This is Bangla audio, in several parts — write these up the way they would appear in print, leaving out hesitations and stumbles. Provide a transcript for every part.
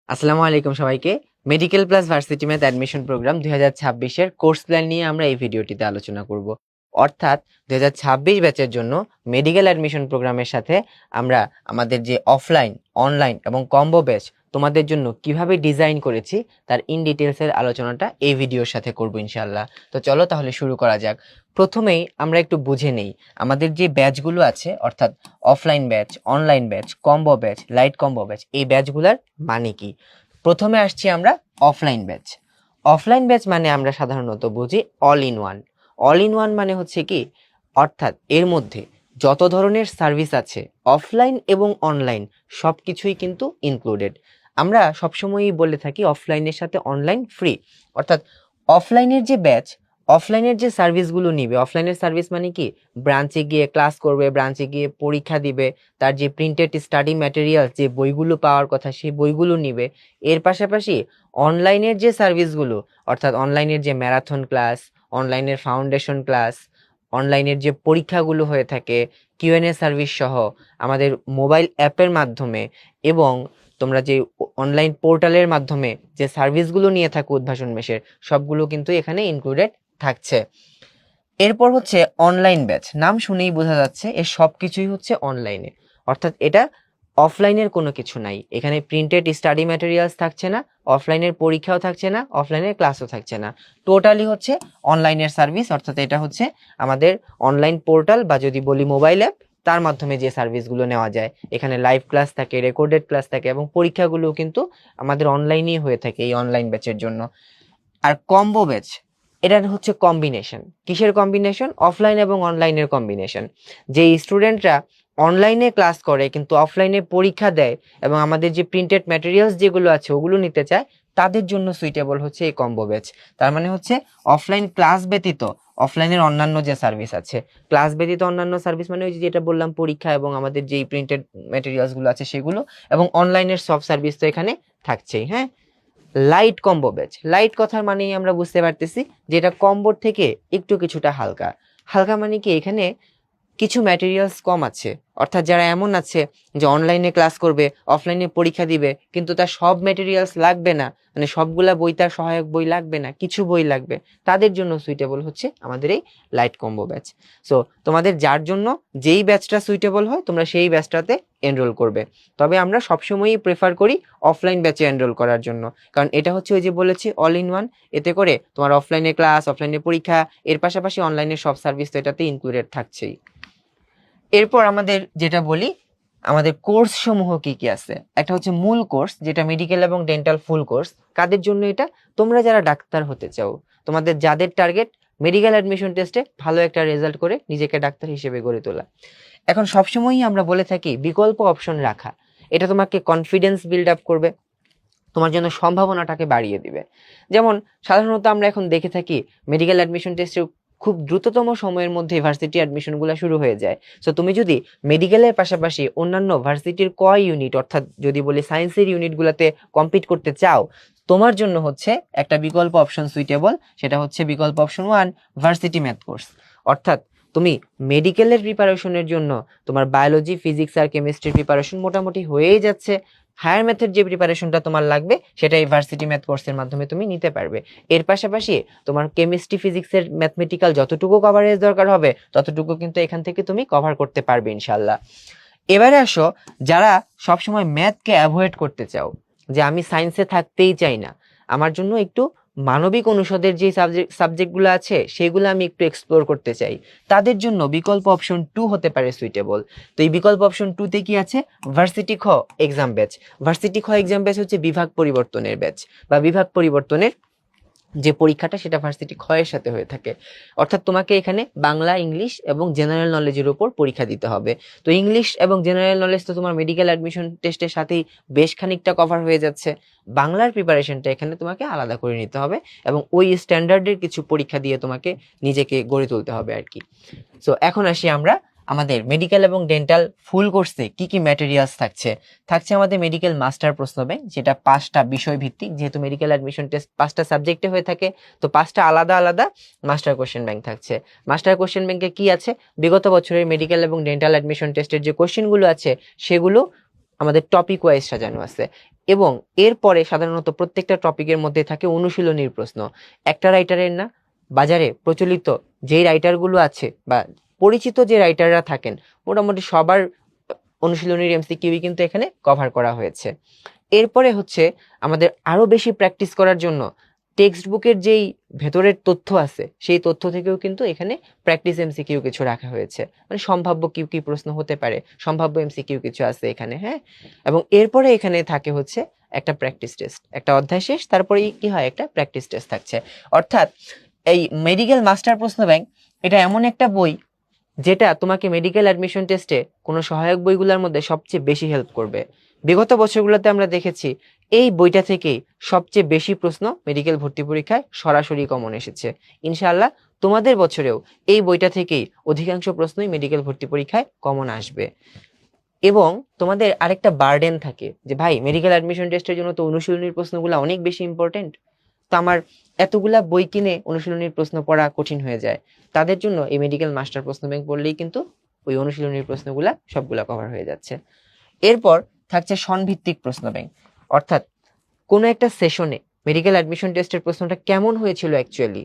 আসসালামু আলাইকুম সবাইকে। Medical plus varsity math admission program 2026-এর কোর্স প্ল্যান নিয়ে আমরা এই ভিডিওটিতে আলোচনা করব। অর্থাৎ 2026 ব্যাচের জন্য মেডিকেল অ্যাডমিশন প্রোগ্রামের সাথে আমরা আমাদের যে অফলাইন, অনলাইন এবং কম্বো ব্যাচ তোমাদের জন্য কিভাবে ডিজাইন করেছি তার ইন ডিটেলসের আলোচনাটা এই ভিডিওর সাথে করব ইনশাআল্লাহ। তো চলো তাহলে শুরু করা যাক। প্রথমেই আমরা একটু বুঝে নেই আমাদের যে ব্যাচগুলো আছে, অর্থাৎ offline batch, online batch, combo batch, light combo batch, এই ব্যাচগুলোর মানে কি। প্রথমে আসছি আমরা অফলাইন ব্যাচ। অফলাইন ব্যাচ মানে আমরা সাধারণত বুঝি all in one. All in one মানে হচ্ছে কি, অর্থাৎ এর মধ্যে যত ধরনের সার্ভিস আছে অফলাইন এবং অনলাইন সব কিছুই কিন্তু ইনক্লুডেড। আমরা সবসময়ই বলে থাকি অফলাইনের সাথে অনলাইন ফ্রি, অর্থাৎ অফলাইনের যে ব্যাচ, অফলাইনের যে সার্ভিসগুলো নিবে, অফলাইনের সার্ভিস মানে কি, ব্রাঞ্চে গিয়ে ক্লাস করবে, ব্রাঞ্চে গিয়ে পরীক্ষা দিবে, তার যে প্রিন্টেড স্টাডি ম্যাটেরিয়াল, যে বইগুলো পাওয়ার কথা সেই বইগুলো নিবে। এর পাশাপাশি অনলাইনের যে সার্ভিসগুলো, অর্থাৎ অনলাইনের যে ম্যারাথন ক্লাস, অনলাইনের ফাউন্ডেশন ক্লাস, অনলাইনের যে পরীক্ষাগুলো হয়ে থাকে, কিউএনএ সার্ভিস সহ আমাদের মোবাইল অ্যাপের মাধ্যমে এবং তোমরা যে অনলাইন পোর্টালের মাধ্যমে যে সার্ভিসগুলো নিয়ে থাকো উদ্ভাসন মেশের, সবগুলো কিন্তু এখানে ইনক্লুডেড থাকছে। এরপর হচ্ছে অনলাইন ব্যাচ। নাম শুনেই বোঝা যাচ্ছে এর সব কিছুই হচ্ছে অনলাইনে, অর্থাৎ এটা অফলাইনের কোনো কিছু নাই। এখানে প্রিন্টেড স্টাডি ম্যাটেরিয়ালস থাকছে না, অফলাইনের পরীক্ষাও থাকছে না, অফলাইনের ক্লাসও থাকছে না, টোটালি হচ্ছে অনলাইনের সার্ভিস। অর্থাৎ এটা হচ্ছে আমাদের অনলাইন পোর্টাল বা যদি বলি মোবাইল অ্যাপ, তার মাধ্যমে যে সার্ভিসগুলো নেওয়া যায়। এখানে লাইভ ক্লাস থাকে, রেকর্ডেড ক্লাস থাকে এবং পরীক্ষাগুলোও কিন্তু আমাদের অনলাইনেই হয়ে থাকে এই অনলাইন ব্যাচের জন্য। আর কম্বো ব্যাচ, এটার হচ্ছে কম্বিনেশন। কিসের কম্বিনেশন? অফলাইন এবং অনলাইনের কম্বিনেশন। যে স্টুডেন্টরা অনলাইনে ক্লাস করে কিন্তু অফলাইনে পরীক্ষা দেয় এবং আমাদের যে প্রিন্টেড ম্যাটেরিয়ালস যেগুলো আছে ওগুলো নিতে চায়, তাদের জন্য সুইটেবল হচ্ছে এই কম্বো ব্যাচ। তার মানে হচ্ছে অফলাইন ক্লাস ব্যতীত অফলাইনের অন্যান্য যে সার্ভিস আছে, ক্লাস ব্যতীত অন্যান্য সার্ভিস মানে ওই যেটা বললাম পরীক্ষা এবং আমাদের যেই প্রিন্টেড ম্যাটেরিয়ালসগুলো আছে সেগুলো, এবং অনলাইনের সব সার্ভিস তো এখানে থাকছেই। হ্যাঁ, লাইট কম্বো ব্যাচ। লাইট কথার মানেই আমরা বুঝতে পারতেছি যেটা কম্বোর থেকে একটু কিছুটা হালকা। হালকা মানে কি, এখানে কিছু ম্যাটেরিয়ালস কম আছে, অর্থাৎ যারা এমন আছে যে অনলাইনে ক্লাস করবে, অফলাইনে পরীক্ষা দিবে কিন্তু তার সব ম্যাটেরিয়ালস লাগবে না, মানে সবগুলা বই, তার সহায়ক বই লাগবে না, কিছু বই লাগবে, তাদের জন্য সুইটেবল হচ্ছে আমাদের এই লাইট কম্বো ব্যাচ। সো তোমাদের যার জন্য যেই ব্যাচটা সুইটেবল হয় তোমরা সেই ব্যাচটাতে এনরোল করবে। তবে আমরা সবসময়ই প্রেফার করি অফলাইন ব্যাচে এনরোল করার জন্য, কারণ এটা হচ্ছে ওই যে বলেছি অল ইন ওয়ান। এতে করে তোমার অফলাইনে ক্লাস, অফলাইনে পরীক্ষা, এর পাশাপাশি অনলাইনের সব সার্ভিস তো এটাতে ইনক্লুডেড থাকছেই। এরপর আমাদের যেটা বলি, আমাদের কোর্স সমূহ কি কি আছে। একটা হচ্ছে মূল কোর্স, যেটা মেডিকেল এবং ডেন্টাল ফুল কোর্স। কাদের জন্য এটা? তোমরা যারা ডাক্তার হতে চাও, তোমাদের যাদের টার্গেট মেডিকেল অ্যাডমিশন টেস্টে ভালো একটা রেজাল্ট করে নিজেকে ডাক্তার হিসেবে গড়ে তোলা। এখন সবসময়ই আমরা বলে থাকি বিকল্প অপশন রাখা। এটা তোমাকে কনফিডেন্স বিল্ড আপ করবে, তোমার জন্য সম্ভাবনাটাকে বাড়িয়ে দিবে। যেমন সাধারণত আমরা এখন দেখে থাকি মেডিকেল অ্যাডমিশন টেস্টে খুব দ্রুততম সময়ের মধ্যে ভার্সিটি অ্যাডমিশনগুলো শুরু হয়ে যায়। সো তুমি যদি মেডিকেলের পাশাপাশি অন্যান্য ভার্সিটির ইউনিট, অর্থাৎ যদি বলি সায়েন্সের ইউনিটগুলোতে কম্পিট করতে চাও, তোমার জন্য হচ্ছে একটা বিকল্প অপশন সুইটেবল। সেটা হচ্ছে বিকল্প অপশন 1, ভার্সিটি ম্যাথ কোর্স। অর্থাৎ তুমি মেডিকেলের প্রিপারেশনের জন্য তোমার বায়োলজি, ফিজিক্স আর কেমিস্ট্রির প্রিপারেশন মোটামুটি হয়েই যাচ্ছে। হায়ার ম্যাথের যে প্রিপারেশনটা তোমার লাগবে সেটা এই ভার্সিটি ম্যাথ কোর্সের মাধ্যমে তুমি নিতে পারবে। এর পাশাপাশি তোমার কেমিস্ট্রি, ফিজিক্সের ম্যাথমেটিক্যাল যতটুকু কভারেজ দরকার হবে ততটুকু কিন্তু এখান থেকে তুমি কভার করতে পারবে ইনশাল্লাহ। এবারে আসো, যারা সবসময় ম্যাথকে অ্যাভয়েড করতে চাও, যে আমি সায়েন্সে থাকতেই চাই না, আমার জন্য একটু মানবিক অনুষদের যে সাবজেক্টগুলো আছে সেগুলো আমি একটু এক্সপ্লোর করতে চাই, তাদের জন্য বিকল্প অপশন 2 হতে পারে সুইটেবল। তো এই বিকল্প অপশন 2তে কি আছে? ভার্সিটি খ এক্সাম ব্যাচ। ভার্সিটি খ এক্সাম ব্যাচ হচ্ছে বিভাগ পরিবর্তনের ব্যাচ, বা বিভাগ পরিবর্তনের যে পরীক্ষাটা সেটা ভার্সিটি খ এর সাথে হয়ে থাকে। অর্থাৎ তোমাকে এখানে বাংলা, ইংলিশ এবং জেনারেল নলেজের উপর পরীক্ষা দিতে হবে। তো ইংলিশ এবং জেনারেল নলেজ তো তোমার মেডিকেল অ্যাডমিশন টেস্টের সাথেই বেশ খানিকটা কভার হয়ে যাচ্ছে। বাংলার প্রিপারেশনটা এখানে তোমাকে আলাদা করে নিতে হবে এবং ওই স্ট্যান্ডার্ডের কিছু পরীক্ষা দিয়ে তোমাকে নিজেকে গড়ে তুলতে হবে আর কি। সো এখন আসি আমরা আমাদের মেডিকেল এবং ডেন্টাল ফুল কোর্সে কি কি ম্যাটেরিয়ালস থাকছে। থাকছে আমাদের মেডিকেল মাস্টার প্রশ্ন ব্যাংক, যেটা 5টা বিষয় ভিত্তিক, যেহেতু মেডিকেল অ্যাডমিশন টেস্ট 5টা সাবজেক্টে হয়ে থাকে, তো 5টা আলাদা আলাদা মাস্টার কোশ্চেন ব্যাংক থাকছে। মাস্টার কোশ্চেন ব্যাংকে কি আছে? বিগত বছরের মেডিকেল এবং ডেন্টাল অ্যাডমিশন টেস্টের যে কোশ্চেনগুলো আছে সেগুলো আমাদের টপিক ওয়াইজ সাজানো আছে। এবং এরপরে সাধারণত প্রত্যেকটা টপিকের মধ্যে থাকে অনুশীলনীর প্রশ্ন। একটা রাইটারের না, বাজারে প্রচলিত যেই রাইটারগুলো আছে বা পরিচিত যে রাইটাররা থাকেন মোটামুটি সবার অনুশীলনীর এমসিকিউ কিন্তু এখানে কভার করা হয়েছে। এরপরে হচ্ছে আমাদের আরো বেশি প্র্যাকটিস করার জন্য টেক্সট বুকের যেই ভেতরের তথ্য আছে সেই তথ্য থেকেও কিন্তু এখানে প্র্যাকটিস এমসিকিউ কিছু রাখা হয়েছে, মানে সম্ভাব্য কি কি প্রশ্ন হতে পারে, সম্ভাব্য এমসিকিউ কিছু আছে এখানে, হ্যাঁ। এবং এরপরে এখানে থাকে হচ্ছে একটা প্র্যাকটিস টেস্ট, একটা অধ্যায় শেষ তারপরে কি হয়, একটা প্র্যাকটিস টেস্ট থাকছে। অর্থাৎ এই মেডিকেল মাস্টার প্রশ্ন ব্যাংক এটা এমন একটা বই যেটা তোমাকে মেডিকেল অ্যাডমিশন টেস্টে কোনো সহায়ক বইগুলোর মধ্যে সবচেয়ে বেশি হেল্প করবে। বিগত বছরগুলোতে আমরা দেখেছি এই বইটা থেকেই সবচেয়ে বেশি প্রশ্ন মেডিকেল ভর্তি পরীক্ষায় সরাসরি কমন এসেছে। ইনশাআল্লাহ তোমাদের বছরেও এই বইটা থেকেই অধিকাংশ প্রশ্নই মেডিকেল ভর্তি পরীক্ষায় কমন আসবে। এবং তোমাদের আরেকটা বার্ডেন থাকে যে ভাই মেডিকেল অ্যাডমিশন টেস্টের জন্য তো অনুশীলনীর প্রশ্নগুলো অনেক বেশি ইম্পর্টেন্ট, তো আমার এতগুলা বই কিনে অনুশীলনীর প্রশ্ন পড়া কঠিন হয়ে যায়। তাদের জন্য এই মেডিকেল মাস্টার প্রশ্ন ব্যাংক পড়লেই কিন্তু ওই অনুশীলনীর প্রশ্নগুলা সবগুলা কভার হয়ে যাচ্ছে। এরপর থাকছে সনভিত্তিক প্রশ্ন ব্যাংক, অর্থাৎ কোনো একটা সেশনে মেডিকেল অ্যাডমিশন টেস্টের প্রশ্নটা কেমন হয়েছিল অ্যাকচুয়ালি,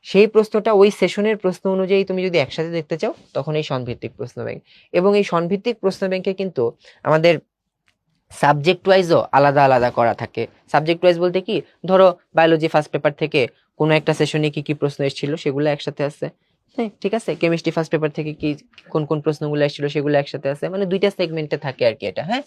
সেই প্রশ্নটা ওই সেশনের প্রশ্ন অনুযায়ী তুমি যদি একসাথে দেখতে চাও তখন এই সনভিত্তিক প্রশ্ন ব্যাংক। এবং এই সনভিত্তিক প্রশ্ন ব্যাংকে কিন্তু আমাদের সাবজেক্ট ওয়াইজও আলাদা আলাদা করা থাকে। সাবজেক্ট ওয়াইজ বলতে কি, ধরো বায়োলজি ফার্স্ট পেপার থেকে কোনো একটা সেশনে কি কি প্রশ্ন এসেছিল সেগুলো একসাথে আছে, হ্যাঁ ঠিক আছে। কেমিস্ট্রি ফার্স্ট পেপার থেকে কি কোন কোন প্রশ্নগুলো এসেছিল সেগুলো একসাথে আছে, মানে দুইটা সেগমেন্টে থাকে আর কি এটা, হ্যাঁ।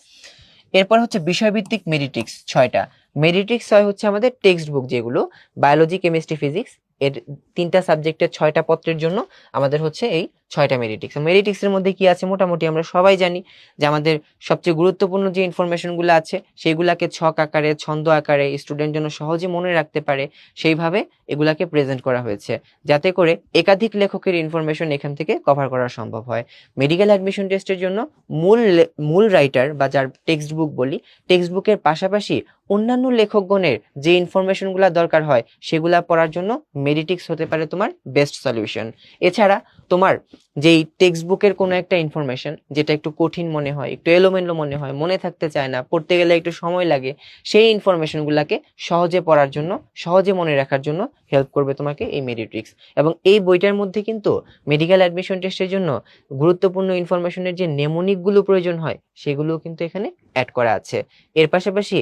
এরপর হচ্ছে বিষয়ভিত্তিক মেডিটিক্স 6টা। মেডিটিক্স 6 হচ্ছে আমাদের টেক্সট বুক যেগুলো বায়োলজি, কেমিস্ট্রি, ফিজিক্স এর 3টা সাবজেক্টের 6টা পত্রের জন্য আমাদের হচ্ছে এই 6টা মেডিটিক্স। মেডিটিক্স এর মধ্যে কি আছে মোটামুটি আমরা সবাই জানি যে আমাদের সবচেয়ে গুরুত্বপূর্ণ যে ইনফরমেশনগুলো আছে সেগুলাকে ছক আকারে, ছন্দ আকারে স্টুডেন্ট যেন সহজে মনে রাখতে পারে সেইভাবে এগুলাকে প্রেজেন্ট করা হয়েছে, যাতে করে একাধিক লেখকের ইনফরমেশন এখান থেকে কভার করা সম্ভব হয়। মেডিকেল অ্যাডমিশন টেস্টের জন্য মূল রাইটার বা যার টেক্সট বুক বলি, টেক্সট বুকের পাশাপাশি অন্যান্য লেখকগণের যে ইনফরমেশনগুলো দরকার হয় সেগুলা পড়ার জন্য মেডিটিক্স হতে পারে তোমার বেস্ট সলিউশন। এছাড়া তোমার যেই টেক্সট বুকের কোনো একটা ইনফরমেশন যেটা একটু কঠিন মনে হয়, একটু এলোমেলো মনে হয়, মনে থাকতে চায় না, পড়তে গেলে একটু সময় লাগে, সেই ইনফরমেশনগুলোকে সহজে পড়ার জন্য, সহজে মনে রাখার জন্য হেল্প করবে তোমাকে এই মেডিট্রিক্স। এবং এই বইটার মধ্যে কিন্তু মেডিকেল অ্যাডমিশন টেস্টের জন্য গুরুত্বপূর্ণ ইনফরমেশনের যে নেমোনিকগুলো প্রয়োজন হয় সেগুলো কিন্তু এখানে অ্যাড করা আছে। এর পাশাপাশি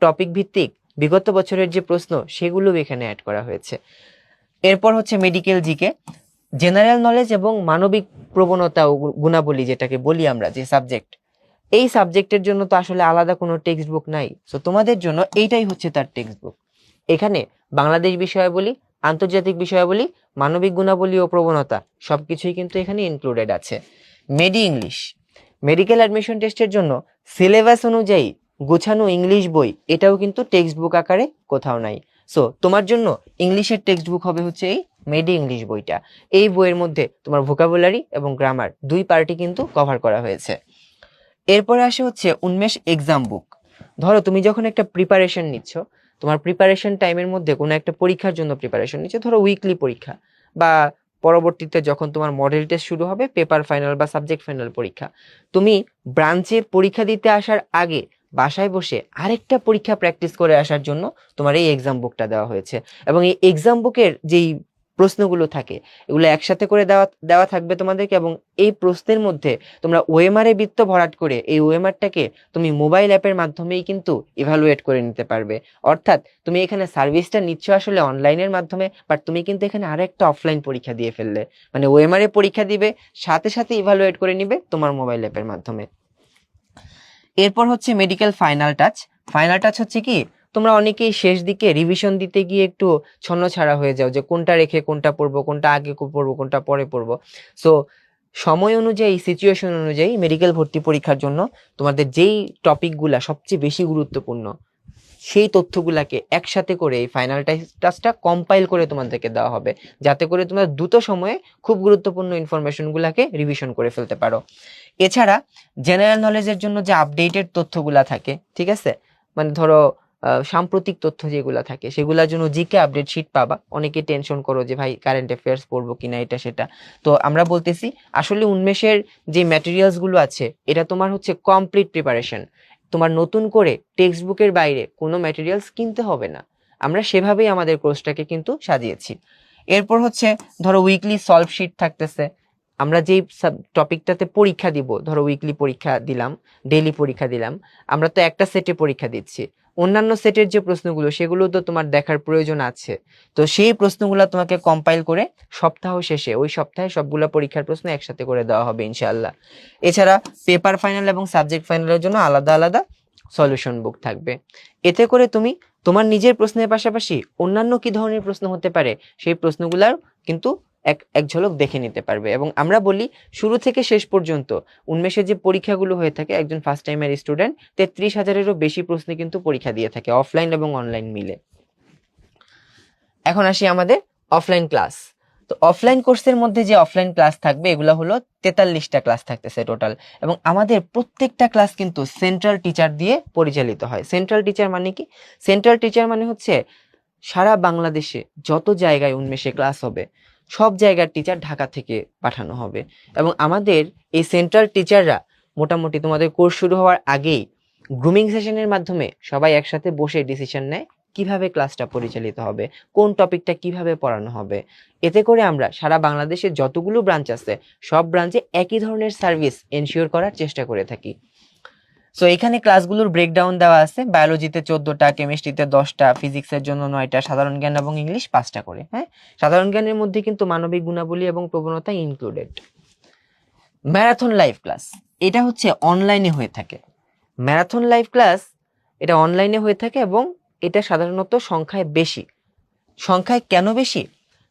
টপিক ভিত্তিক বিগত বছরের যে প্রশ্ন সেগুলো এখানে অ্যাড করা হয়েছে। এরপর হচ্ছে মেডিকেল জিকে, জেনারেল নলেজ এবং মানবিক প্রবণতা ও গুণাবলী যেটাকে বলি আমরা, যে সাবজেক্ট, এই সাবজেক্টের জন্য তো আসলে আলাদা কোনো টেক্সট বুক নাই, সো তোমাদের জন্য এইটাই হচ্ছে তার টেক্সট বুক। এখানে বাংলাদেশ বিষয়াবলী, আন্তর্জাতিক বিষয়াবলী, মানবিক গুণাবলী ও প্রবণতা সবকিছুই কিন্তু এখানে ইনক্লুডেড আছে। মেডি ইংলিশ, মেডিকেল অ্যাডমিশন টেস্টের জন্য সিলেবাস অনুযায়ী গোছানো ইংলিশ বই, এটাও কিন্তু টেক্সট বুক আকারে কোথাও নাই। সো তোমার জন্য ইংলিশের টেক্সট বুক হবে হচ্ছে এই মেডি ইংলিশ বইটা। এই বইয়ের মধ্যে তোমার ভোকাবুলারি এবং গ্রামার দুই পার্টি কিন্তু কভার করা হয়েছে। এরপরে আসে হচ্ছে উন্মেষ এক্সাম বুক। ধরো তুমি যখন একটা প্রিপারেশন নিচ্ছ, তোমার প্রিপারেশন টাইমের মধ্যে কোনো একটা পরীক্ষার জন্য প্রিপারেশন নিচ্ছ, ধরো উইকলি পরীক্ষা বা পরবর্তীতে যখন তোমার মডেল টেস্ট শুরু হবে, পেপার ফাইনাল বা সাবজেক্ট ফাইনাল পরীক্ষা, তুমি ব্রাঞ্চে পরীক্ষা দিতে আসার আগে বাসায় বসে আরেকটা পরীক্ষা প্র্যাকটিস করে আসার জন্য তোমার এই এক্সাম বুকটা দেওয়া হয়েছে। এবং এই এক্সাম বুকের যেই প্রশ্নগুলো থাকে এগুলো একসাথে করে দেওয়া দেওয়া থাকবে তোমাদেরকে, এবং এই প্রশ্নের মধ্যে তোমরা ওএমআর এ বৃত্ত ভরাট করে এই ওএমআরটাকে তুমি মোবাইল অ্যাপের মাধ্যমেই কিন্তু ইভালুয়েট করে নিতে পারবে। অর্থাৎ তুমি এখানে সার্ভিসটা নিচ্ছ আসলে অনলাইনের মাধ্যমে, বাট তুমি কিন্তু এখানে আরেকটা অফলাইন পরীক্ষা দিয়ে ফেললে, মানে ওএমআর এ পরীক্ষা দিবে সাথে সাথে ইভালুয়েট করে নিবে তোমার মোবাইল অ্যাপের মাধ্যমে। এরপর হচ্ছে medical final touch. Final touch হচ্ছে কি, তোমরা অনেকেই শেষ দিকে রিভিশন দিতে গিয়ে একটু ছন্নছাড়া হয়ে যাও যে কোনটা রেখে কোনটা পড়বো, কোনটা আগে পড়বো, কোনটা পরে পড়বো। সো সময় অনুযায়ী, সিচুয়েশন অনুযায়ী মেডিকেল ভর্তি পরীক্ষার জন্য তোমাদের যেই টপিকগুলা সবচেয়ে বেশি গুরুত্বপূর্ণ সেই তথ্যগুলাকে একসাথে করে এই ফাইনাল টাচটা কম্পাইল করে তোমাদেরকে দেওয়া হবে, যাতে করে তোমরা দ্রুত সময়ে খুব গুরুত্বপূর্ণ ইনফরমেশনগুলাকে রিভিশন করে ফেলতে পারো। এছাড়া জেনারেল নলেজের জন্য যে আপডেটেড তথ্যগুলা থাকে, ঠিক আছে, মানে ধরো সাম্প্রতিক তথ্য যেগুলা থাকে সেগুলোর জন্য জিকে আপডেট শিট পাবা। অনেকে টেনশন করো যে ভাই কারেন্ট অ্যাফেয়ার্স পড়বো কিনা এটা সেটা, তো আমরা বলতেছি আসলে উন্মেষের যে ম্যাটেরিয়ালস গুলো আছে এটা তোমার হচ্ছে কমপ্লিট প্রিপারেশন। তোমার নতুন করে টেক্সট বুকের বাইরে কোনো ম্যাটেরিয়ালস কিনতে হবে না। আমরা সেভাবেই আমাদের কোর্সটাকে কিন্তু সাজিয়েছি। এরপর হচ্ছে ধরো উইকলি সলভ শিট থাকতেছে। আমরা যেই টপিকটাতে পরীক্ষা দিব, ধরো উইকলি পরীক্ষা দিলাম, ডেইলি পরীক্ষা দিলাম, আমরা তো একটা সেটে পরীক্ষা দিচ্ছি, অন্যান্য সেটের যে প্রশ্নগুলো সেগুলো তো তোমার দেখার প্রয়োজন আছে। তো সেই প্রশ্নগুলো তোমাকে কম্পাইল করে সপ্তাহ শেষে ওই সপ্তাহে সবগুলো পরীক্ষার প্রশ্ন একসাথে করে দেওয়া হবে ইনশাআল্লাহ। এছাড়া পেপার ফাইনাল এবং সাবজেক্ট ফাইনালের জন্য আলাদা আলাদা সলিউশন বুক থাকবে। এতে করে তুমি তোমার নিজের প্রশ্নের পাশাপাশি অন্যান্য কি ধরনের প্রশ্ন হতে পারে সেই প্রশ্নগুলার কিন্তু এক ঝলক দেখে নিতে পারবে। এবং আমরা বলি শুরু থেকে শেষ পর্যন্ত উন্মেষের যে পরীক্ষাগুলো হয়ে থাকে, একজন ফার্স্ট টাইমের স্টুডেন্ট 33,000-এরও বেশি প্রশ্নে কিন্তু পরীক্ষা দিয়ে থাকে অফলাইন এবং অনলাইন মিলে। এখন আসি আমাদের অফলাইন ক্লাস। তো অফলাইন কোর্সের মধ্যে যে অফলাইন ক্লাস থাকবে এগুলো হলো 43টা ক্লাস থাকতেছে টোটাল। এবং আমাদের প্রত্যেকটা ক্লাস কিন্তু সেন্ট্রাল টিচার দিয়ে পরিচালিত হয়। সেন্ট্রাল টিচার মানে কি? সেন্ট্রাল টিচার মানে হচ্ছে সারা বাংলাদেশে যত জায়গায় উন্মেষে ক্লাস হবে সব জায়গার টিচার ঢাকা থেকে পাঠানো হবে। এবং আমাদের এই সেন্ট্রাল টিচাররা মোটামুটি তোমাদের কোর্স শুরু হওয়ার আগেই গ্রুমিং সেশনের মাধ্যমে সবাই একসাথে বসে ডিসিশন নেয় কিভাবে ক্লাসটা পরিচালিত হবে, কোন টপিকটা কিভাবে পড়ানো হবে। এতে করে আমরা সারা বাংলাদেশে যতগুলো ব্রাঞ্চ আছে সব ব্রাঞ্চে একই ধরনের সার্ভিস এনশিওর করার চেষ্টা করে থাকি। সো এখানে ক্লাসগুলোর ব্রেকডাউন দেওয়া আছে। বায়োলজিতে 14টা, কেমিস্ট্রিতে 10টা, ফিজিক্সের জন্য 9টা, সাধারণ জ্ঞান এবং ইংলিশ 5টা করে। হ্যাঁ, সাধারণ জ্ঞানের মধ্যে কিন্তু মানবিক গুণাবলী এবং প্রবণতা ইনক্লুডেড। ম্যারাথন লাইভ ক্লাস এটা হচ্ছে অনলাইনে হয়ে থাকে। ম্যারাথন লাইভ ক্লাস এটা অনলাইনে হয়ে থাকে এবং এটা সাধারণত সংখ্যায় বেশি। সংখ্যায় কেন বেশি?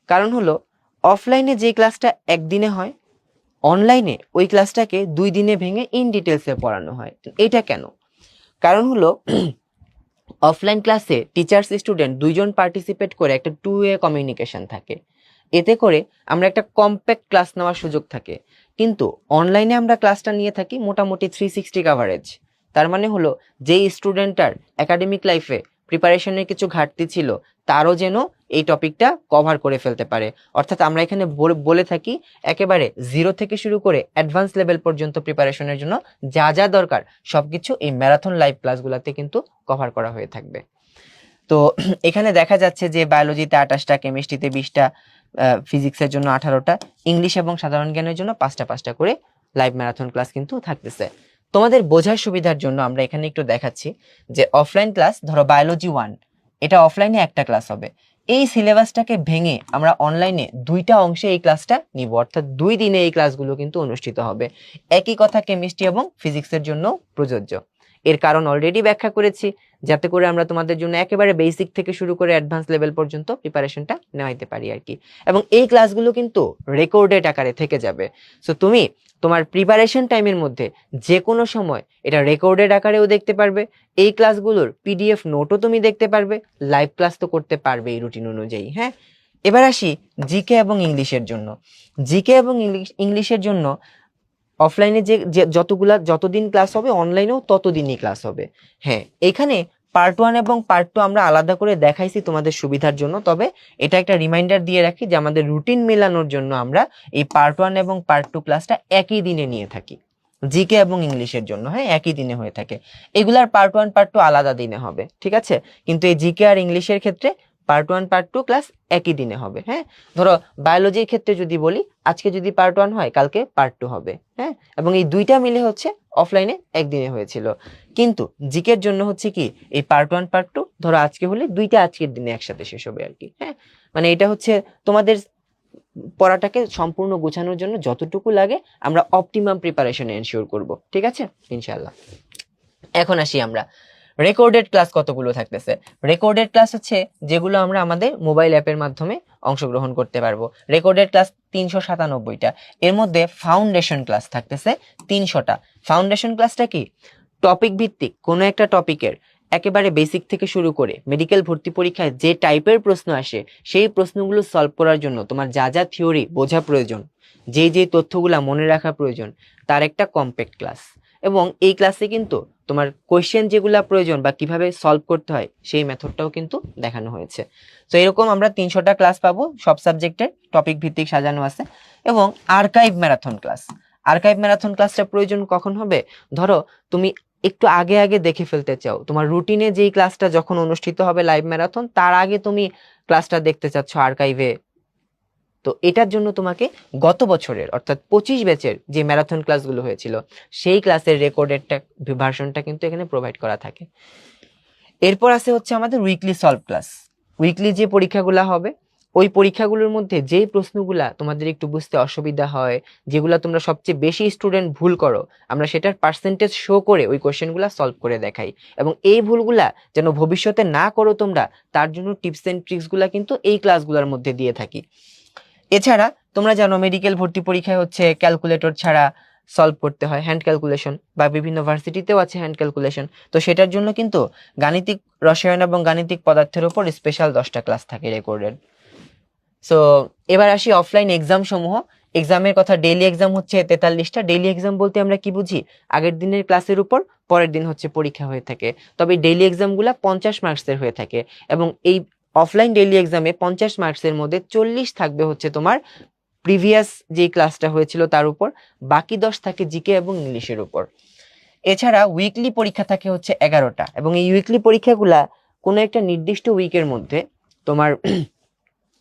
কারণ হলো অফলাইনে যে ক্লাসটা একদিনে হয়, অনলাইনে ওই ক্লাসটাকে 2 দিনে ভেঙে ইন ডিটেলসে পড়ানো হয়। এটা কেন? কারণ হলো অফলাইন ক্লাসে টিচার্স স্টুডেন্ট 2 জন পার্টিসিপেট করে একটা 2 ওয়ে কমিউনিকেশন থাকে। এতে করে আমরা একটা কম্প্যাক্ট ক্লাস নেওয়ার সুযোগ থাকে। কিন্তু অনলাইনে আমরা ক্লাসটা নিয়ে থাকি মোটামুটি 360 কাভারেজ। তার মানে হলো যেই স্টুডেন্টটার একাডেমিক লাইফে প্রিপারেশনের কিছু ঘাটতি ছিল তারও যেন এই টপিকটা কভার করে ফেলতে পারে। অর্থাৎ আমরা এখানে বলে থাকি একেবারে 0 থেকে শুরু করে অ্যাডভান্স লেভেল পর্যন্ত প্রিপারেশনের জন্য যা যা দরকার সবকিছু এই ম্যারাথন লাইভ ক্লাসগুলোতে কিন্তু কভার করা হয়ে থাকবে। তো এখানে দেখা যাচ্ছে যে বায়োলজিতে 28টা, কেমিস্ট্রিতে 20টা, ফিজিক্সের জন্য 18টা, ইংলিশ এবং সাধারণ জ্ঞানের জন্য 5টা করে লাইভ ম্যারাথন ক্লাস কিন্তু থাকতেছে। তোমাদের বোঝার সুবিধার জন্য আমরা এখানে একটু দেখাচ্ছি যে অফলাইন ক্লাস, ধরো বায়োলজি 1 এটা অফলাইনে একটা ক্লাস হবে। এই সিলেবাসটাকে ভেঙে আমরা অনলাইনে 2টা অংশে এই ক্লাসটা নিব, অর্থাৎ 2 দিনে এই ক্লাসগুলো কিন্তু অনুষ্ঠিত হবে। একই কথা কেমিস্ট্রি এবং ফিজিক্সের জন্য প্রযোজ্য। এর কারণ অলরেডি ব্যাখ্যা করেছি, যাতে করে আমরা তোমাদের জন্য একেবারে বেসিক থেকে শুরু করে অ্যাডভান্স লেভেল পর্যন্ত প্রিপারেশনটা নেওয়াইতে পারি আর কি। এবং এই ক্লাসগুলো কিন্তু রেকর্ডেড আকারে থেকে যাবে। সো তুমি তোমার প্রিপারেশন টাইমের মধ্যে যে কোনো সময় এটা রেকর্ডেড আকারেও দেখতে পারবে, এই ক্লাসগুলোর পিডিএফ নোটও তুমি দেখতে পারবে, লাইভ ক্লাস তো করতে পারবে এই রুটিন অনুযায়ী। হ্যাঁ, এবার আসি জিকে এবং ইংলিশের জন্য। জিকে এবং ইংলিশের জন্য অফলাইনে যে যতদিন ক্লাস হবে অনলাইনেও ততদিনই ক্লাস হবে। হ্যাঁ, এখানে পার্ট 1 এবং পার্ট 2 আমরা আলাদা করে দেখাইছি তোমাদের সুবিধার জন্য। তবে এটা একটা রিমাইন্ডার দিয়ে রাখি যে আমাদের রুটিন মেলানোর জন্য আমরা এই পার্ট 1 এবং পার্ট 2 ক্লাসটা একই দিনে নিয়ে থাকি জিকে এবং ইংলিশের জন্য। হ্যাঁ, একই দিনে হয়ে থাকে। এগুলার পার্ট 1 পার্ট 2 আলাদা দিনে হবে, ঠিক আছে? কিন্তু এই জিকে আর ইংলিশের ক্ষেত্রে পার্ট 1 পার্ট 2 ক্লাস একই দিনে হবে। হ্যাঁ, ধরো বায়োলজির ক্ষেত্রে যদি বলি আজকে যদি পার্ট 1 হয় কালকে পার্ট 2 হবে। হ্যাঁ, এবং এই দুইটা মিলে হচ্ছে অফলাইনে একদিনে হয়েছিল। কিন্তু জিকের জন্য হচ্ছে কি এই পার্ট 1 পার্ট 2 ধরো আজকে হলে দুইটা আজকের দিনে একসাথে শেষ হবে আর কি। হ্যাঁ, মানে এটা হচ্ছে তোমাদের পড়াটাকে সম্পূর্ণ গোছানোর জন্য যতটুকু লাগে আমরা অপটিমাম প্রিপারেশন এনশিওর করব, ঠিক আছে ইনশাআল্লাহ। এখন আসি আমরা রেকর্ডেড ক্লাস কতগুলো থাকতেছে। রেকর্ডেড ক্লাস হচ্ছে যেগুলো আমরা আমাদের মোবাইল অ্যাপের মাধ্যমে অংশগ্রহণ করতে পারবো। রেকর্ডেড ক্লাস 397টা। এর মধ্যে ফাউন্ডেশন ক্লাস থাকতেছে 300টা। ফাউন্ডেশন ক্লাসটা কি? টপিক ভিত্তিক কোনো একটা টপিকের একেবারে বেসিক থেকে শুরু করে মেডিকেল ভর্তি পরীক্ষায় যে টাইপের প্রশ্ন আসে সেই প্রশ্নগুলো সলভ করার জন্য তোমার যা যা থিওরি বোঝা প্রয়োজন, যে তথ্যগুলা মনে রাখা প্রয়োজন, তার একটা কম্প্যাক্ট ক্লাস। এবং এই ক্লাসে কিন্তু তোমার কোয়েশ্চেন যেগুলা প্রয়োজন বা কিভাবে সলভ করতে হয় সেই মেথডটাও কিন্তু দেখানো হয়েছে। তো এরকম আমরা 300টা ক্লাস পাবো, সব সাবজেক্টের টপিক ভিত্তিক সাজানো আছে। এবং archive marathon class. Archive marathon ক্লাসটা প্রয়োজন কখন হবে? ধরো তুমি একটু আগে আগে দেখে ফেলতে চাও, তোমার রুটিনে যেই ক্লাসটা যখন অনুষ্ঠিত হবে লাইভ ম্যারাথন, তার আগে তুমি ক্লাসটা দেখতে চাচ্ছ আর্কাইভে, তো এটার জন্য তোমাকে গত বছরের অর্থাৎ 25 ব্যাচের যে ম্যারাথন ক্লাসগুলো হয়েছিল সেই ক্লাসের রেকর্ডেডটা ভার্সনটা কিন্তু এখানে প্রোভাইড করা থাকে। এরপর আছে হচ্ছে আমাদের উইকলি সলভ ক্লাস। উইকলি যে পরীক্ষাগুলো হবে, ওই পরীক্ষাগুলোর মধ্যে যে প্রশ্নগুলা তোমাদের একটু বুঝতে অসুবিধা হয়, যেগুলা তোমরা সবচেয়ে বেশি স্টুডেন্ট ভুল করো, আমরা সেটার পার্সেন্টেজ শো করে ওই কোশ্চেনগুলা সলভ করে দেখাই, এবং এই ভুলগুলা যেন ভবিষ্যতে না করো তোমরা, তার জন্য টিপস এন্ড ট্রিক্সগুলা কিন্তু এই ক্লাসগুলোর মধ্যে দিয়ে থাকি। এছাড়া তোমরা জানো মেডিকেল ভর্তি পরীক্ষায় হচ্ছে ক্যালকুলেটর ছাড়া সলভ করতে হয়, হ্যান্ড ক্যালকুলেশন, বা বিভিন্ন ভার্সিটিতেও আছে হ্যান্ড ক্যালকুলেশন। তো সেটার জন্য কিন্তু গাণিতিক রসায়ন এবং গাণিতিক পদার্থের উপর স্পেশাল 10টা ক্লাস থাকে রেকর্ডেড। সো এবার আসি অফলাইন এক্সাম সমূহ। এক্সামের কথা, ডেইলি এক্সাম হচ্ছে 43টা। ডেইলি এক্সাম বলতে আমরা কি বুঝি? আগের দিনের ক্লাসের উপর পরের দিন হচ্ছে পরীক্ষা হয়ে থাকে। তবে ডেইলি এক্সামগুলো 50 মার্কসের হয়ে থাকে, এবং এই অফলাইন ডেইলি এক্সামে 50 মার্কসের মধ্যে 40 থাকবে হচ্ছে তোমার প্রিভিয়াস যে ক্লাসটা হয়েছিল তার উপর, বাকি 10 থাকে জিকে এবং ইংলিশের উপর। এছাড়া উইকলি পরীক্ষা থাকে হচ্ছে 11টা, এবং এই উইকলি পরীক্ষাগুলা কোনো একটা নির্দিষ্ট উইকের মধ্যে তোমার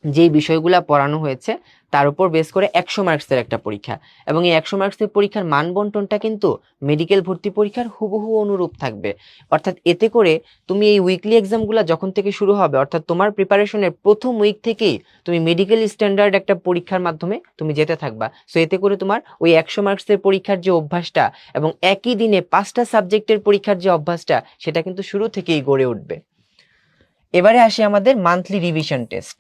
যেই বিষয়গুলা পড়ানো হয়েছে তার উপর বেস করে 100 মার্কসের একটা পরীক্ষা, এবং এই 100 মার্কসের পরীক্ষার মান বন্টনটা কিন্তু মেডিকেল ভর্তি পরীক্ষার হুবহু অনুরূপ থাকবে। অর্থাৎ এতে করে তুমি এই উইকলি এক্সামগুলো যখন থেকে শুরু হবে, অর্থাৎ তোমার প্রিপারেশনের প্রথম উইক থেকেই তুমি মেডিকেল স্ট্যান্ডার্ড একটা পরীক্ষার মাধ্যমে তুমি যেতে থাকবা। সো এতে করে তোমার ওই 100 মার্কসের পরীক্ষার যে অভ্যাসটা এবং একই দিনে 5টা সাবজেক্টের পরীক্ষার যে অভ্যাসটা, সেটা কিন্তু শুরু থেকেই গড়ে উঠবে। এবারে আসি আমাদের মান্থলি রিভিশন টেস্ট।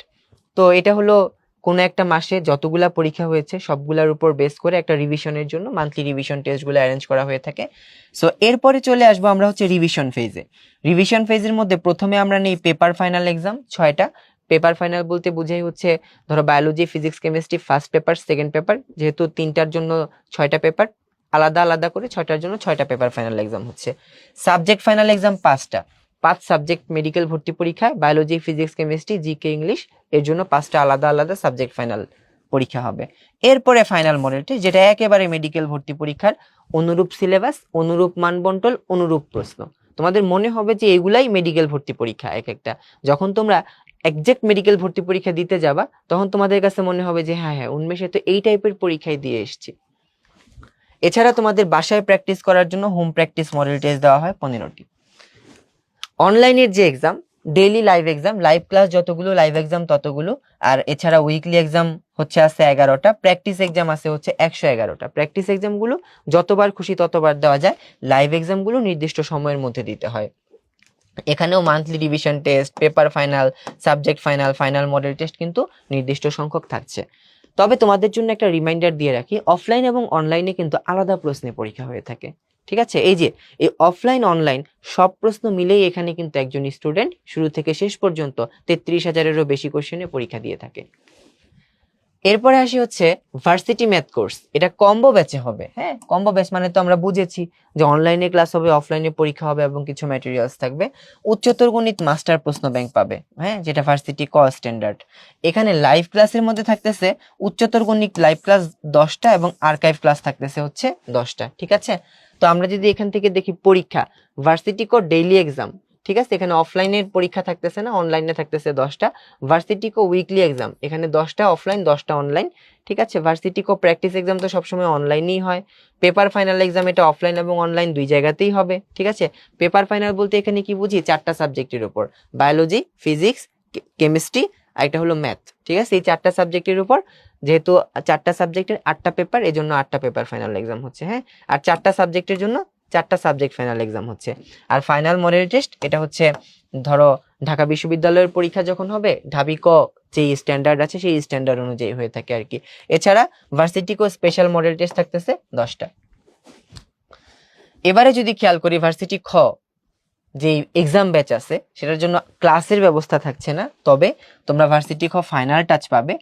তো এটা হলো কোনো একটা মাসে যতগুলা পরীক্ষা হয়েছে সবগুলার উপর বেস করে একটা রিভিশনের জন্য মান্থলি রিভিশন টেস্টগুলো অ্যারেঞ্জ করা হয়ে থাকে। সো এরপরে চলে আসবো আমরা হচ্ছে রিভিশন ফেজে। রিভিশন ফেজের মধ্যে প্রথমে আমরা নেই পেপার ফাইনাল এক্সাম 6টা। পেপার ফাইনাল বলতে বুঝাই হচ্ছে ধরো biology, physics, chemistry first paper, second paper, যেহেতু 3টার জন্য 6টা পেপার, আলাদা আলাদা করে 6টার জন্য 6টা পেপার ফাইনাল এক্সাম হচ্ছে। সাবজেক্ট ফাইনাল এক্সাম 5টা। 5 সাবজেক্ট মেডিকেল ভর্তি পরীক্ষায় biology, physics, chemistry, GK, English, এর জন্য 5টা আলাদা আলাদা সাবজেক্ট ফাইনাল পরীক্ষা হবে। এরপরে ফাইনাল মডেল টেস্ট, যেটা একেবারে মেডিকেল ভর্তি পরীক্ষার অনুরূপ সিলেবাস, অনুরূপ মানবন্টন, অনুরূপ প্রশ্ন। তোমাদের মনে হবে যে এগুলাই মেডিকেল ভর্তি পরীক্ষা এক একটা। যখন তোমরা একজ্যাক্ট মেডিকেল ভর্তি পরীক্ষা দিতে যাবা, তখন তোমাদের কাছে মনে হবে যে হ্যাঁ হ্যাঁ, উন্মেষে তো এই টাইপের পরীক্ষায় দিয়ে এসেছি। এছাড়া তোমাদের বাসায় প্র্যাকটিস করার জন্য হোম প্র্যাকটিস মডেল টেস্ট দেওয়া হয় 15টি। অনলাইনের যে exam, daily live exam, live class যতগুলো, লাইভ এক্সাম ততগুলো, আর এছাড়া উইকলি এক্সাম হচ্ছে আছে 11টা, প্র্যাকটিস এক্সাম আছে হচ্ছে 111টা। প্র্যাকটিস এক্সামগুলো যতবার খুশি ততবার দেওয়া যায়, লাইভ এক্সামগুলো নির্দিষ্ট সময়ের মধ্যে দিতে হয়। এখানেও monthly revision test, paper final, subject final, final model test কিন্তু নির্দিষ্ট সংখ্যক থাকছে। তবে তোমাদের জন্য একটা রিমাইন্ডার দিয়ে রাখি, অফলাইন এবং অনলাইনে কিন্তু আলাদা প্রশ্নে পরীক্ষা হয়ে থাকে। ঠিক আছে, এই যে এই অফলাইন অনলাইন সব প্রশ্ন মিলেই এখানে কিন্তু একজন স্টুডেন্ট শুরু থেকে শেষ পর্যন্ত 33,000-এরও বেশি কোশ্চেনে পরীক্ষা দিয়ে থাকে। এরপরে আসি হচ্ছে ভার্সিটি ম্যাথ কোর্স। এটা কম্বো ব্যাচে হবে। হ্যাঁ, কম্বো ব্যাচ মানে তো আমরা বুঝেছি যে অনলাইনে ক্লাস হবে, অফলাইনে পরীক্ষা হবে এবং কিছু ম্যাটেরিয়ালস থাকবে। উচ্চতর গণিত মাস্টার প্রশ্ন ব্যাংক পাবে, হ্যাঁ, যেটা ভার্সিটি ক স্ট্যান্ডার্ড। এখানে লাইভ ক্লাসের মধ্যে থাকতেছে উচ্চতর গণিত লাইভ ক্লাস 10টা এবং আর্কাইভ ক্লাস থাকতেছে হচ্ছে 10টা। ঠিক আছে, তো আমরা যদি এখান থেকে দেখি পরীক্ষা, ভার্সিটি কো ডেইলি এক্সাম, ঠিক আছে, এখানে অফলাইনের পরীক্ষা থাকতেছে না, অনলাইনে থাকতেছে 10টা। ভার্সিটি কো উইকলি এক্সাম, এখানে 10টা অফলাইন, 10টা অনলাইন। ঠিক আছে, ভার্সিটি কো প্র্যাকটিস এক্সাম তো সবসময় অনলাইনেই হয়। পেপার ফাইনাল এক্সাম এটা অফলাইন এবং অনলাইন দুই জায়গাতেই হবে। ঠিক আছে, পেপার ফাইনাল বলতে এখানে কি বুঝি, 4টা সাবজেক্টের উপর, বায়োলজি, ফিজিক্স, কেমিস্ট্রি, আর একটা হলো ম্যাথ। ঠিক আছে, এই 4টা সাবজেক্টের উপর, যেহেতু 4টা সাবজেক্টের 8টা পেপার, এই জন্য 8টা পেপার ফাইনাল এক্সাম হচ্ছে। হ্যাঁ, আর 4টা সাবজেক্টের জন্য 4টা সাবজেক্ট ফাইনাল এক্সাম হচ্ছে। আর ফাইনাল মডেল টেস্ট এটা হচ্ছে ধরো ঢাকা বিশ্ববিদ্যালয়ের পরীক্ষা যখন হবে, ঢাবি ক যে স্ট্যান্ডার্ড আছে সেই স্ট্যান্ডার্ড অনুযায়ী হয়ে থাকে আর কি। এছাড়া ভার্সিটি কো স্পেশাল মডেল টেস্ট থাকতেছে 10টা। এবারে যদি খেয়াল করি ভার্সিটি খ যে এক্সাম ব্যাচ আছে সেটার জন্য ক্লাসের ব্যবস্থা থাকছে না, তবে তোমরা ভার্সিটি খ ফাইনাল টাচ পাবে।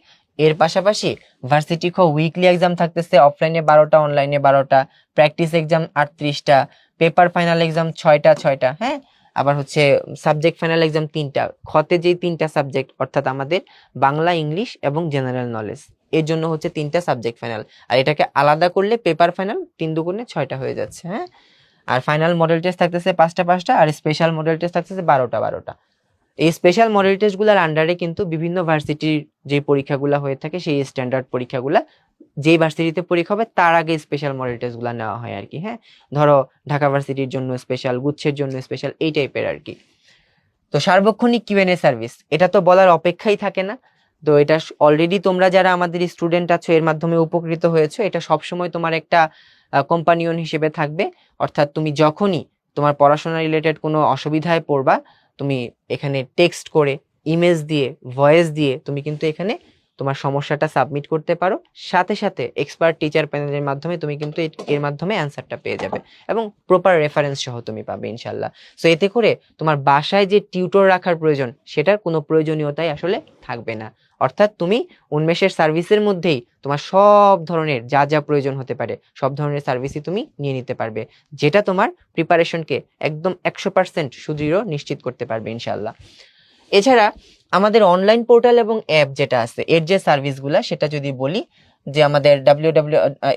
এর পাশাপাশি ভার্সিটি খ উইকলি এক্সাম থাকতেছে অফলাইনে 12টা, অনলাইনে 12টা, প্র্যাকটিস এক্সাম 38টা, পেপার ফাইনাল এক্সাম 6টা। হ্যাঁ, আবার হচ্ছে সাবজেক্ট ফাইনাল এক্সাম 3টা। খতে যেই 3টা সাবজেক্ট অর্থাৎ আমাদের বাংলা, ইংলিশ এবং জেনারেল নলেজ, এর জন্য হচ্ছে 3টা সাবজেক্ট ফাইনাল। আর এটাকে আলাদা করলে পেপার ফাইনাল 3 দুগুণে 6টা হয়ে যাচ্ছে। হ্যাঁ, আর ফাইনাল মডেল টেস্ট থাকতেছে 5টা আর স্পেশাল মডেল টেস্ট থাকতেছে 12টা। এই স্পেশাল মডেল টেস্টগুলোর আন্ডারে কিন্তু বিভিন্ন ভার্সিটির যে পরীক্ষাগুলো হয়ে থাকে সেই স্ট্যান্ডার্ড পরীক্ষাগুলা যেই ভার্সিটিতে পরীক্ষা হবে তার আগে স্পেশাল মডেল টেস্টগুলো নেওয়া হয় আর কি। হ্যাঁ, ধরো ঢাকা ভার্সিটির জন্য স্পেশাল, গুচ্ছের জন্য স্পেশাল, এই টাইপের আর কি। তো সার্বক্ষণিক কিউএনএ সার্ভিস, এটা তো বলার অপেক্ষাই থাকে না। তো এটা অলরেডি তোমরা যারা আমাদের স্টুডেন্ট আছো এর মাধ্যমে উপকৃত হয়েছো, এটা সবসময় তোমার একটা কম্পানিয়ন হিসেবে থাকবে। অর্থাৎ তুমি যখনই তোমার পড়াশোনা রিলেটেড কোনো অসুবিধায় পড়বা, তুমি এখানে টেক্সট করে, ইমেজ দিয়ে, ভয়েস দিয়ে তুমি কিন্তু এখানে তোমার সমস্যাটা সাবমিট করতে পারো। সাথে সাথে এক্সপার্ট টিচার প্যানেলের মাধ্যমে তুমি কিন্তু এর মাধ্যমে অ্যান্সারটা পেয়ে যাবে এবং প্রপার রেফারেন্স সহ তুমি পাবে ইনশাল্লাহ। সো এতে করে তোমার বাসায় যে টিউটর রাখার প্রয়োজন সেটার কোনো প্রয়োজনীয়তাই আসলে থাকবে না। অর্থাৎ তুমি উন্মেষের সার্ভিসের মধ্যেই তোমার সব ধরনের যা যা প্রয়োজন হতে পারে সব ধরনের সার্ভিসই তুমি নিয়ে নিতে পারবে, যেটা তোমার প্রিপারেশনকে একদম 100% সুদৃঢ় নিশ্চিত করতে পারবে ইনশাল্লাহ। এছাড়া আমাদের অনলাইন পোর্টাল এবং অ্যাপ যেটা আছে এর যে সার্ভিসগুলা সেটা যদি বলি, যে আমাদের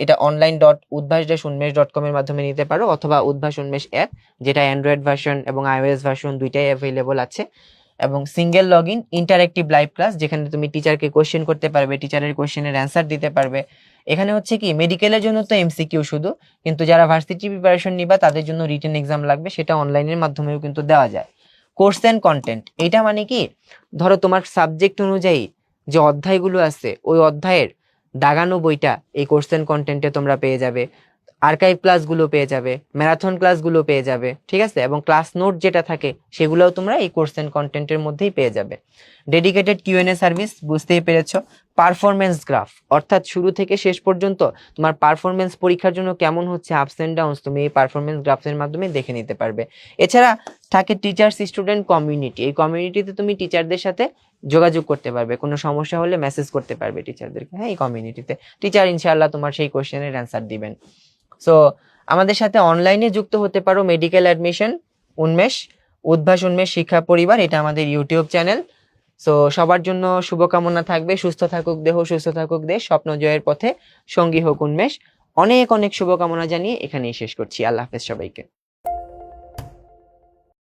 এটা online.udbhash-unmesh.com এর মাধ্যমে নিতে পারো, অথবা উদ্ভাস উন্মেষ অ্যাপ, যেটা অ্যান্ড্রয়েড ভার্সন এবং iOS ভার্সন দুইটাই অ্যাভেলেবল আছে। এবং single log in interactive live class, যেখানে তুমি টিচারকে কোয়েশ্চেন করতে পারবে, টিচারের কোয়েশ্চেনের অ্যান্সার দিতে পারবে। এখানে হচ্ছে কি মেডিকেলের জন্য তো এমসিকিউ শুধু, কিন্তু যারা ভার্সিটি প্রিপারেশন নিবা তাদের জন্য রিটেন এক্সাম লাগবে, সেটা অনলাইনের মাধ্যমেও কিন্তু দেওয়া যায়। কোর্স অ্যান্ড কন্টেন্ট, এইটা মানে কি, ধরো তোমার সাবজেক্ট অনুযায়ী যে অধ্যায়গুলো আছে ওই অধ্যায়ের দাগানো বইটা এই কোর্স অ্যান্ড কন্টেন্টে তোমরা পেয়ে যাবে, আর্কাইভ ক্লাসগুলো পেয়ে যাবে, ম্যারাথন ক্লাসগুলো পেয়ে যাবে, ঠিক আছে, এবং ক্লাস নোট যেটা থাকে সেগুলোও তোমরা এই কোর্স অ্যান্ড কন্টেন্টের মধ্যেই পেয়ে যাবে। ডেডিকেটেড কিউএনএ সার্ভিস, বুঝতেই পেরেছো। পারফরমেন্স গ্রাফ, অর্থাৎ শুরু থেকে শেষ পর্যন্ত তোমার পারফরমেন্স পরীক্ষার জন্য কেমন হচ্ছে, আপস অ্যান্ড ডাউনস, তুমি এই পারফরমেন্স গ্রাফের মাধ্যমে দেখে নিতে পারবে। এছাড়া থাকে টিচার্স স্টুডেন্ট কমিউনিটি, এই কমিউনিটিতে তুমি টিচারদের সাথে যোগাযোগ করতে পারবে, কোনো সমস্যা হলে মেসেজ করতে পারবে টিচারদেরকে। হ্যাঁ, এই কমিউনিটিতে টিচার ইনশাআল্লাহ তোমার সেই কোশ্চেনের অ্যান্সার দিবেন। সো আমাদের সাথে অনলাইনে যুক্ত হতে পারো মেডিকেল অ্যাডমিশন উন্মেষ, উদ্ভাস উন্মেষ শিক্ষা পরিবার, এটা আমাদের ইউটিউব চ্যানেল। সো সবার জন্য শুভকামনা থাকবে, সুস্থ থাকুক দেহ, সুস্থ থাকুক দেশ, স্বপ্ন জয়ের পথে সঙ্গী হোক উন্মেষ। অনেক অনেক শুভকামনা জানিয়ে এখানেই শেষ করছি। আল্লাহ হাফেজ সবাইকে।